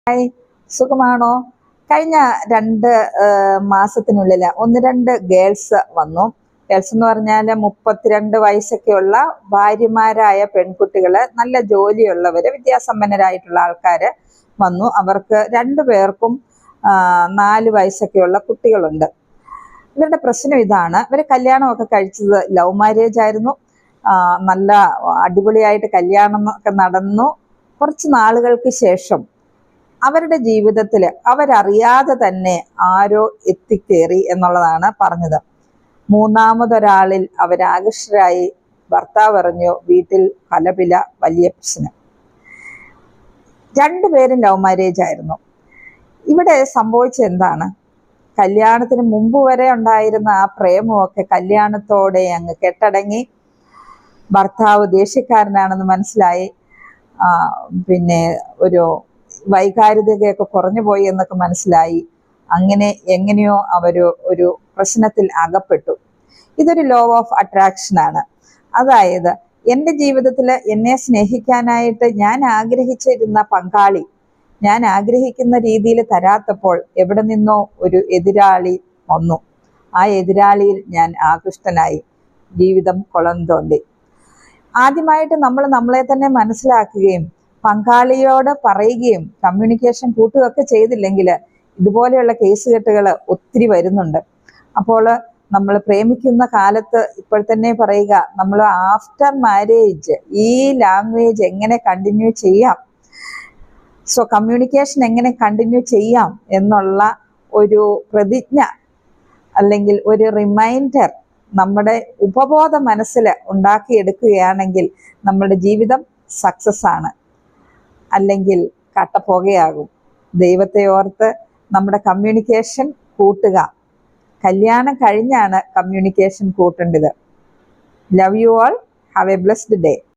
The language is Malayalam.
ഹായ്, സുഖമാണോ? കഴിഞ്ഞ 2 മാസത്തിനുള്ളിൽ 1-2 ഗേൾസ് വന്നു. ഗേൾസ് എന്ന് പറഞ്ഞാൽ 32 വയസ്സൊക്കെയുള്ള ഭാര്യമാരായ പെൺകുട്ടികള്, നല്ല ജോലിയുള്ളവര്, വിദ്യാസമ്പന്നരായിട്ടുള്ള ആൾക്കാര് വന്നു. അവർക്ക് 2 പേർക്കും 4 വയസ്സൊക്കെയുള്ള കുട്ടികളുണ്ട്. ഇവരുടെ പ്രശ്നം ഇതാണ്, ഇവര് കല്യാണമൊക്കെ കഴിച്ചത് ലവ് മാരേജ് ആയിരുന്നു. നല്ല അടിപൊളിയായിട്ട് കല്യാണം ഒക്കെ നടന്നു. കുറച്ച് നാളുകൾക്ക് ശേഷം അവരുടെ ജീവിതത്തിൽ അവരറിയാതെ തന്നെ ആരോ എത്തിക്കേറി എന്നുള്ളതാണ് പറഞ്ഞത്. മൂന്നാമതൊരാളിൽ അവരാകൃഷ്ടരായി. ഭർത്താവ് പറഞ്ഞു, വീട്ടിൽ കലപില, വലിയ പ്രശ്നം. 2 പേരും ലവ് മാരേജ് ആയിരുന്നു. ഇവിടെ സംഭവിച്ചത് എന്താണ്? കല്യാണത്തിന് മുമ്പ് വരെ ഉണ്ടായിരുന്ന ആ പ്രേമമൊക്കെ കല്യാണത്തോടെ അങ്ങ് കെട്ടടങ്ങി. ഭർത്താവ് ദേഷ്യക്കാരനാണെന്ന് മനസ്സിലായി. പിന്നെ ഒരു വൈകാരികതയൊക്കെ കുറഞ്ഞു പോയി എന്നൊക്കെ മനസ്സിലായി. അങ്ങനെ എങ്ങനെയോ ഒരു പ്രശ്നത്തിൽ അകപ്പെട്ടു. ഇതൊരു ലോ ഓഫ് അട്രാക്ഷൻ ആണ്. അതായത് എൻ്റെ ജീവിതത്തിൽ എന്നെ സ്നേഹിക്കാനായിട്ട് ഞാൻ ആഗ്രഹിച്ചിരുന്ന പങ്കാളി ഞാൻ ആഗ്രഹിക്കുന്ന രീതിയിൽ തരാത്തപ്പോൾ എവിടെ നിന്നോ ഒരു എതിരാളി വന്നു. ആ എതിരാളിയിൽ ഞാൻ ആകൃഷ്ടനായി. ജീവിതം കുളം തോണ്ടി. ആദ്യമായിട്ട് നമ്മൾ നമ്മളെ തന്നെ മനസ്സിലാക്കുകയും പങ്കാളിയോട് പറയുകയും കമ്മ്യൂണിക്കേഷൻ കൂട്ടുകയൊക്കെ ചെയ്തില്ലെങ്കിൽ ഇതുപോലെയുള്ള കേസുകെട്ടുകൾ ഒത്തിരി വരുന്നുണ്ട്. അപ്പോൾ നമ്മൾ പ്രേമിക്കുന്ന കാലത്ത് ഇപ്പോൾ തന്നെ പറയുക, നമ്മൾ ആഫ്റ്റർ മാരേജ് ഈ ലാംഗ്വേജ് എങ്ങനെ കണ്ടിന്യൂ ചെയ്യാം, കമ്മ്യൂണിക്കേഷൻ എങ്ങനെ കണ്ടിന്യൂ ചെയ്യാം എന്നുള്ള ഒരു പ്രതിജ്ഞ അല്ലെങ്കിൽ ഒരു റിമൈൻഡർ നമ്മുടെ ഉപബോധ മനസ്സിൽ ഉണ്ടാക്കിയെടുക്കുകയാണെങ്കിൽ നമ്മുടെ ജീവിതം സക്സസ് ആണ്. അല്ലെങ്കിൽ കട്ടപ്പുകയാകും. ദൈവത്തെ ഓർത്ത് നമ്മുടെ കമ്മ്യൂണിക്കേഷൻ കൂട്ടുക. കല്യാണം കഴിഞ്ഞാണ് കമ്മ്യൂണിക്കേഷൻ കൂട്ടേണ്ടത്. Love you all. Have a blessed day.